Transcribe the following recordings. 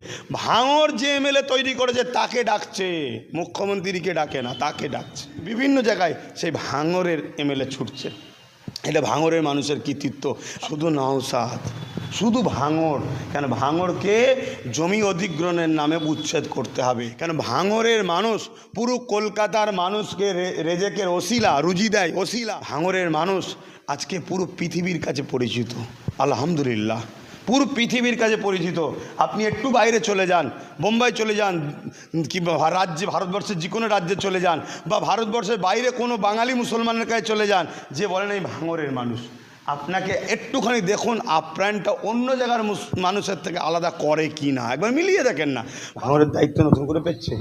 ভাঙর যে এমএলএ তৈরি করেছে তাকে ডাকছে, মুখ্যমন্ত্রীকে ডাকে না, তাকে ডাকছে। বিভিন্ন জায়গায় সেই ভাঙরের এমএলএ ছুটছে। এটা ভাঙরের মানুষের কৃতিত্ব। শুধু নওশাদ, শুধু ভাঙর। কেন ভাঙরকে জমি অধিগ্রহণের নামে উচ্ছেদ করতে হবে? কেন ভাঙরের মানুষ পুরো কলকাতার মানুষকে রেজেকের ওসিলা, রুজি দেয় ওসিলা। ভাঙরের মানুষ আজকে পুরো পৃথিবীর কাছে পরিচিত, আলহামদুলিল্লাহ, পুরো পৃথিবীর কাছে পরিচিত। আপনি একটু বাইরে চলে যান, বোম্বাই চলে যান, কি রাজ্যে, ভারতবর্ষের যে কোনো রাজ্যে চলে যান, বা ভারতবর্ষের বাইরে কোনো বাঙালি মুসলমানের কাছে চলে যান, যে বলেন এই ভাঙরের মানুষ, আপনাকে একটুখানি দেখুন আপ্রাণটা অন্য জায়গার মানুষের থেকে আলাদা করে কি না, একবার মিলিয়ে দেখেন না। ভাঙরের দায়িত্ব নতুন করে পেচ্ছে।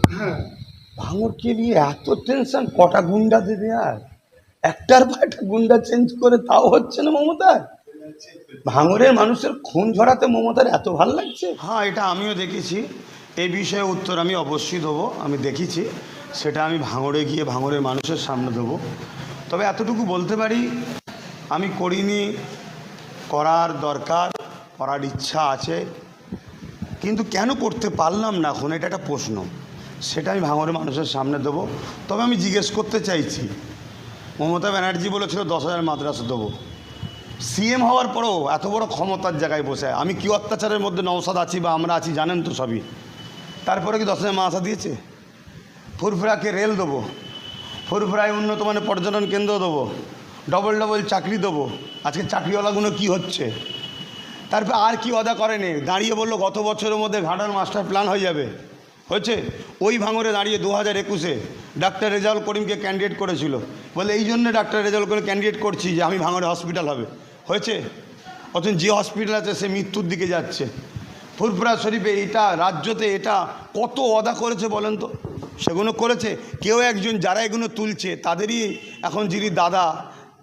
ভাঙরকে নিয়ে এত টেনশন, কটা গুন্ডা দেবে? আর একটার পর একটা গুন্ডা চেঞ্জ করে, তাও হচ্ছে না মমতার। ভাঙরের মানুষের খুন ঝরাতে মমতার এত ভালো লাগছে। হ্যাঁ, এটা আমিও দেখেছি। এই বিষয়ে উত্তর আমি অবশ্যই দেবো। আমি দেখেছি, সেটা আমি ভাঙড়ে গিয়ে ভাঙরের মানুষের সামনে দেবো। তবে এতটুকু বলতে পারি, আমি করিনি, করার দরকার, করার ইচ্ছা আছে, কিন্তু কেন করতে পারলাম না এখন, এটা একটা প্রশ্ন। সেটা আমি ভাঙরের মানুষের সামনে দেবো। তবে আমি জিজ্ঞেস করতে চাইছি, মমতা ব্যানার্জি বলেছিল 10,000 মাদ্রাসা দেবো। সিএম হওয়ার পরেও এত বড় ক্ষমতার জায়গায় বসে আমি কি অত্যাচারের মধ্যে নওশাদ আছি বা আমরা আছি জানেন তো সবই। তারপরে কি 10,000 মাদ্রাসা দিয়েছে? ফুরফুরাকে রেল দেবো, ফুরফুরায় উন্নত মানের পর্যটন কেন্দ্র দেবো, ডবল ডবল চাকরি দেবো। আজকে চাকরিওয়ালাগুলো কি হচ্ছে? তারপর আর কি ওয়াদা করেনি? দাঁড়িয়ে বললো গত বছরের মধ্যে ঘাটাল মাস্টার প্ল্যান হয়ে যাবে, হয়েছে? ওই ভাঙরে দাঁড়িয়ে 2021-এ ডাক্তার রেজাউল করিমকে ক্যান্ডিডেট করেছিল, বলে এই জন্য ডাক্তার রেজাউল করিম ক্যান্ডিডেট করছি যে আমি ভাঙরে হসপিটাল হবে, হয়েছে? অথচ যে হসপিটাল আছে সে মৃত্যুর দিকে যাচ্ছে। ফুরফুরা শরীফে এটা রাজ্যতে এটা কত ওয়াদা করেছে বলেন তো? সেগুলো করেছে কেউ একজন, যারা এগুলো তুলছে তাদেরই এখন যিনি দাদা,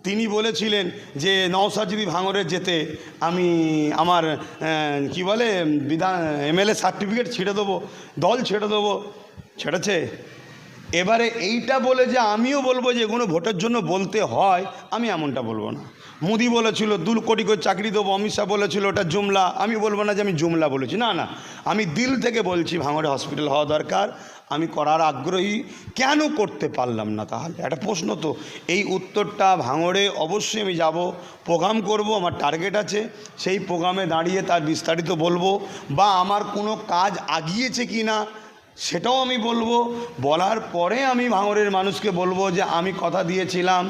তিনি বলেছিলেন যে নওশাদ যদি ভাঙরে যেতে আমি আমার কি বলে বিধান এমএলএ সার্টিফিকেট ছেড়ে দেবো, দল ছেড়ে দেবো। ছেড়েছে? এবারে এইটা বলে যে আমিও বলবো যে এগুলো ভোটের জন্য বলতে হয়, আমি এমনটা বলবো না। মোদি বলেছিল 2 কোটি করে চাকরি দেবো, অমিত শাহ বলেছিল ওটা জুমলা, আমি বলবো না যে আমি জুমলা বলেছি, না না, আমি দিল থেকে বলছি ভাঙড়ে হসপিটাল হওয়া দরকার। আমি করার আগ্রহী, কেন করতে পারলাম না? তাহলে একটা প্রশ্ন তো। এই উত্তরটা ভাঙড়ে অবশ্যই আমি যাব, প্রোগ্রাম করব, আমার টার্গেট আছে। সেই প্রোগ্রামে দাঁড়িয়ে তার বিস্তারিত বলবো, বা আমার কোনো কাজ আগিয়েছে কি না সেটাও আমি বলবো। বলার পরে আমি ভাঙড়ের মানুষকে বলবো যে আমি কথা দিয়েছিলাম,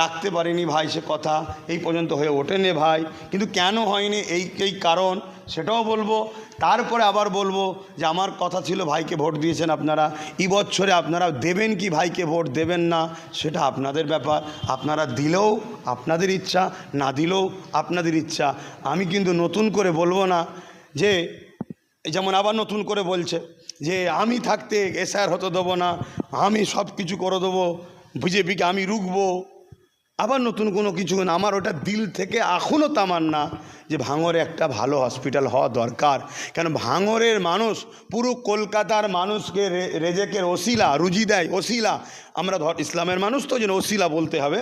রাখতে পারিনি ভাই, সে কথা এই পর্যন্ত হয়ে ওঠেনি ভাই, কিন্তু কেন হয়নি এই কারণ সেটাও বলবো। তারপরে আবার বলবো যে আমার কথা ছিল ভাইকে ভোট দিয়েছেন আপনারা, এই বছরে আপনারা দেবেন কি ভাইকে ভোট, দেবেন না সেটা আপনাদের ব্যাপার। আপনারা দিলেও আপনাদের ইচ্ছা, না দিলেও আপনাদের ইচ্ছা। আমি কিন্তু নতুন করে বলবো না যে, যেমন আবার নতুন করে বলছে যে আমি থাকতে এসআর হতে দেবো না, আমি সব কিছু করে দেবো, বিজেপিকে আমি রুখবো, আবার নতুন কোনো কিছু না। আমার ওটা দিল থেকে এখনও তামান্না যে ভাঙরে একটা ভালো হসপিটাল হওয়া দরকার। কেন ভাঙরের মানুষ পুরো কলকাতার মানুষকে রেজেকের ওসিলা, রুজি দেয় ওসিলা। আমরা ইসলামের মানুষ তো, যেন ওসিলা বলতে হবে।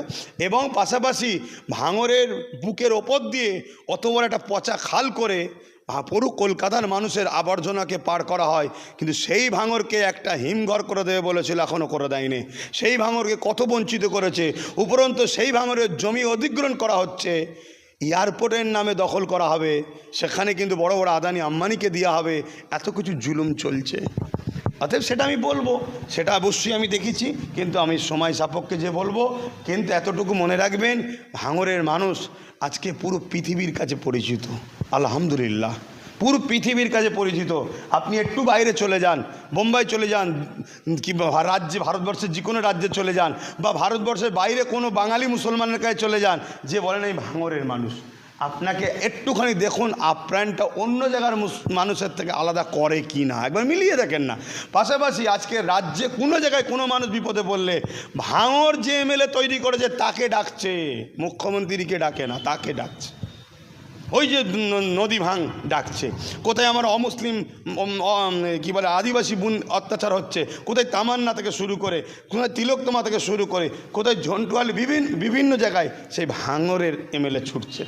এবং পাশাপাশি ভাঙরের বুকের ওপর দিয়ে অত বড় একটা পচা খাল করে পুরো কলকাতার মানুষের আবর্জনাকে পার করা হয়, কিন্তু সেই ভাঙরকে একটা হিমঘর করে দেবে বলেছিল, এখনও করে দেয়নি। সেই ভাঙরকে কত বঞ্চিত করেছে। উপরন্তু সেই ভাঙরের জমি অধিগ্রহণ করা হচ্ছে, এয়ারপোর্টের নামে দখল করা হবে, সেখানে কিন্তু বড় বড় আদানি আম্বানিকে দেওয়া হবে, এত কিছু জুলুম চলছে। অতএব সেটা আমি বলবো, সেটা অবশ্যই আমি দেখেছি, কিন্তু আমি সময় সাপেক্ষে যে বলবো। কিন্তু এতটুকু মনে রাখবেন, ভাঙরের মানুষ আজকে পুরো পৃথিবীর কাছে পরিচিত, আলহামদুলিল্লাহ, পুরো পৃথিবীর কাছে পরিচিত। আপনি একটু বাইরে চলে যান, বোম্বাই চলে যান, কি রাজ্যে, ভারতবর্ষের যে কোনো রাজ্যে চলে যান, বা ভারতবর্ষের বাইরে কোনো বাঙালি মুসলমানের কাছে চলে যান, যে বলেন এই ভাঙরের মানুষ, আপনাকে একটুখানি দেখুন আপ্রাণটা অন্য জায়গার মানুষের থেকে আলাদা করে কি না, একবার মিলিয়ে দেখেন না। পাশাপাশি আজকে রাজ্যে কোনো জায়গায় কোনো মানুষ বিপদে পড়লে ভাঙর যে এমএলএ তৈরি করেছে তাকে ডাকছে, মুখ্যমন্ত্রীকে ডাকে না, তাকে ডাকছে। ওই যে নদী ভাঙ ডাকছে। কোথায় আমার অমুসলিম কি বলে আদিবাসী বোন অত্যাচার হচ্ছে, কোথায় তামান্না থেকে শুরু করে, কোথায় তিলোত্তমা থেকে শুরু করে, কোথায় ঝন্টুয়ালি, বিভিন্ন জায়গায় সেই ভাঙরের এমএলএ ছুটছে।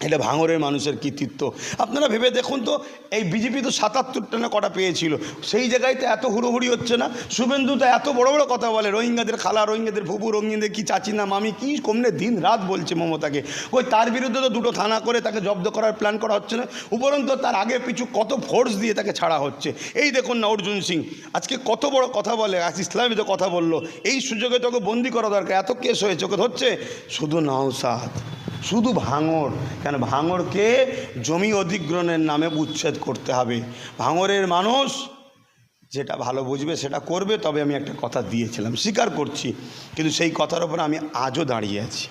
এটা ভাঙরের মানুষের কৃতিত্ব। আপনারা ভেবে দেখুন তো, এই বিজেপি তো ৭৭টা না কটা পেয়েছিল, সেই জায়গায় তো এত হুড়োহুড়ি হচ্ছে না। শুভেন্দু তো এত বড় বড় কথা বলে, রোহিঙ্গাদের খালা, রোহিঙ্গাদের ফুপু, রোহিঙ্গাদের কি চাচি না মামি, কি কমনে দিন রাত বলছে মমতাকে। ওই তার বিরুদ্ধে তো 2টো থানা করে তাকে জব্দ করার প্ল্যান করা হচ্ছে না, উপরন্তু তার আগে পিছু কত ফোর্স দিয়ে তাকে ছাড়া হচ্ছে। এই দেখুন না, অর্জুন সিং আজকে কত বড় কথা বলে, আজ ইসলামী তো কথা বললো, এই সুযোগে তোকে বন্দি করা দরকার, এত কেস হয়েছে, ওকে ধরছে। শুধু নওশাদ, শুধু ভাঙড় কেন, ভাঙড়কে জমি অধিগ্রহণের নামে উচ্ছেদ করতে হবে। ভাঙড়ের মানুষ যেটা ভালো বুঝবে সেটা করবে। তবে আমি একটা কথা দিয়েছিলাম, স্বীকার করছি, কিন্তু সেই কথার উপর আমি আজও দাঁড়িয়ে আছি।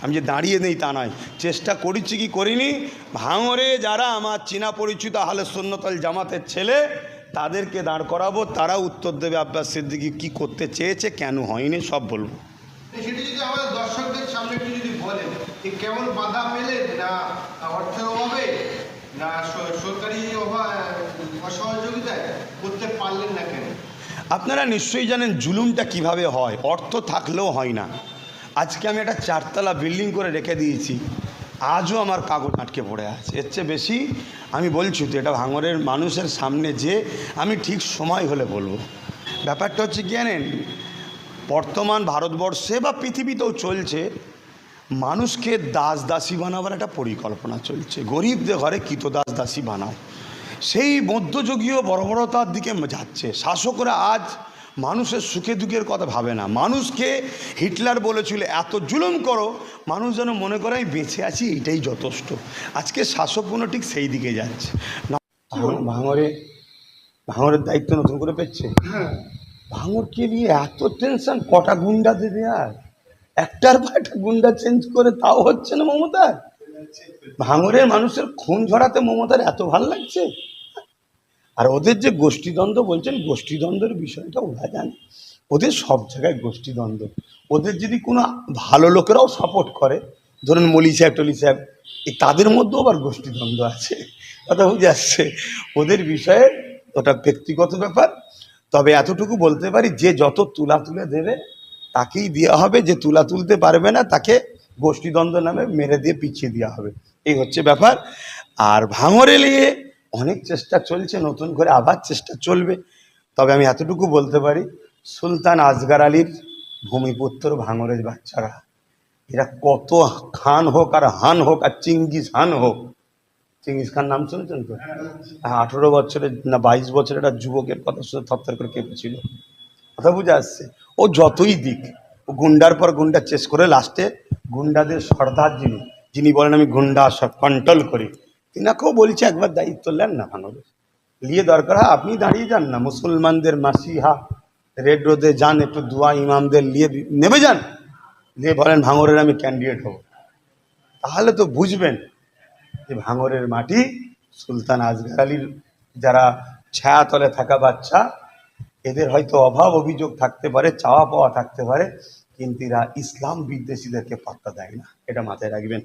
আমি যে দাঁড়িয়ে নেই তা নয়, চেষ্টা করেছি কি করিনি, ভাঙড়ে যারা আমার চেনা পরিচিত আহলে সুন্নাত ওয়াল জামাতের ছেলে, তাদেরকে দাঁড় করাবো, তারা উত্তর দেবে আব্বাস সিদ্দিকী কী করতে চেয়েছে, কেন হয়নি, সব বলবো। সেটি যদি আমাদের দর্শকদের সামনে একটু যদি বলেন, কেমন বাধা পেলেন, না অর্থের অভাবে, না সরকারি অসহযোগিতায় করতে পারলেন না কেন? আপনারা নিশ্চয়ই জানেন জুলুমটা কিভাবে হয়, অর্থ থাকলেও হয় না। আজকে আমি একটা 4তলা বিল্ডিং করে রেখে দিয়েছি, আজও আমার কাগজ আটকে পড়ে আছে। এর চেয়ে বেশি আমি বলছি তো, এটা ভাঙড়ের মানুষের সামনে যে আমি ঠিক সময় হলে বলবো। ব্যাপারটা হচ্ছে কি জানেন, বর্তমান ভারতবর্ষে বা পৃথিবীতেও চলছে, মানুষকে দাস দাসী বানাবার একটা পরিকল্পনা চলছে। গরিবদের ঘরে কৃতদাস দাসী বানাও, সেই মধ্যযুগীয় বর্বরতার দিকে যাচ্ছে। শাসকরা আজ মানুষের সুখে দুঃখের কথা ভাবে না। মানুষকে হিটলার বলেছিল এত জুলুম করো, মানুষ যেন মনে করে আমি বেঁচে আছি, এটাই যথেষ্ট। আজকে শাসকগুলো ঠিক সেই দিকে যাচ্ছে। ভাঙরের দায়িত্ব নতুন করে পেচ্ছে। ভাঙরকে নিয়ে এত টেনশন, কটা গুন্ডা দেবে আর, একটার পর একটা গুন্ডা চেঞ্জ করে, তাও হচ্ছে না মমতার। ভাঙরের মানুষের খুন ঝরাতে মমতার এত ভাল লাগছে। আর ওদের যে গোষ্ঠীদ্বন্দ্ব বলছেন, গোষ্ঠীদ্বন্দ্বের বিষয়টা ওরা জানে, ওদের সব জায়গায় গোষ্ঠীদ্বন্দ্ব। ওদের যদি কোনো ভালো লোকেরাও সাপোর্ট করে, ধরুন মলি সাহেব টলি সাহেব, তাদের মধ্যেও আবার গোষ্ঠীদ্বন্দ্ব আছে, কথা বুঝে আসছে। ওদের বিষয়ে ওটা ব্যক্তিগত ব্যাপার। তবে এতটুকু বলতে পারি, যে যত তুলা তুলে দেবে তাকেই দেওয়া হবে, যে তুলা তুলতে পারবে না তাকে গোষ্ঠীদ্বন্দ্ব নামে মেরে দিয়ে পিছিয়ে দেওয়া হবে, এই হচ্ছে ব্যাপার। আর ভাঙড়ে নিয়ে অনেক চেষ্টা চলছে, নতুন করে আবার চেষ্টা চলবে। তবে আমি এতটুকু বলতে পারি, সুলতান আসগর আলীর ভূমিপুত্র ভাঙড়ের বাচ্চারা, এরা কত খান হোক আর হান হোক আর চিঙ্গিস হান হোক, চিঙ্গিস খান নাম শুনেছেন তো? 18 বছরের না 22 বছরের একটা যুবকের কথা শুনে থরথর করে কেঁপেছিল, কথা বুঝে আসছে। ও যতই দিক, ও গুন্ডার পর গুন্ডা চেস করে লাস্টে গুন্ডাদের সর্দার যিনি বলেন আমি গুন্ডা সব কন্ট্রোল করি, তিনাকেও বলছে একবার দায়িত্ব নেন না ভাঙড়ের, নিয়ে দরকার হয় আপনি দাঁড়িয়ে যান না, মুসলমানদের মাসিহা রেড রোডে যান, একটু দুয়া ইমামদের নিয়ে নেমে যান, দিয়ে বলেন ভাঙড়ের আমি ক্যান্ডিডেট হব। তাহলে তো বুঝবেন যে ভাঙড়ের মাটি সুলতান আসগর আলীর যারা ছায়াতলে থাকা বাচ্চা, এদের হয়তো অভাব অভিযোগ থাকতে পারে, চাওয়া পাওয়া থাকতে পারে, কিন্তু এরা ইসলাম বিদ্বেষীদেরকে পাত্তা দেয় না, এটা মাথায় রাখবেন।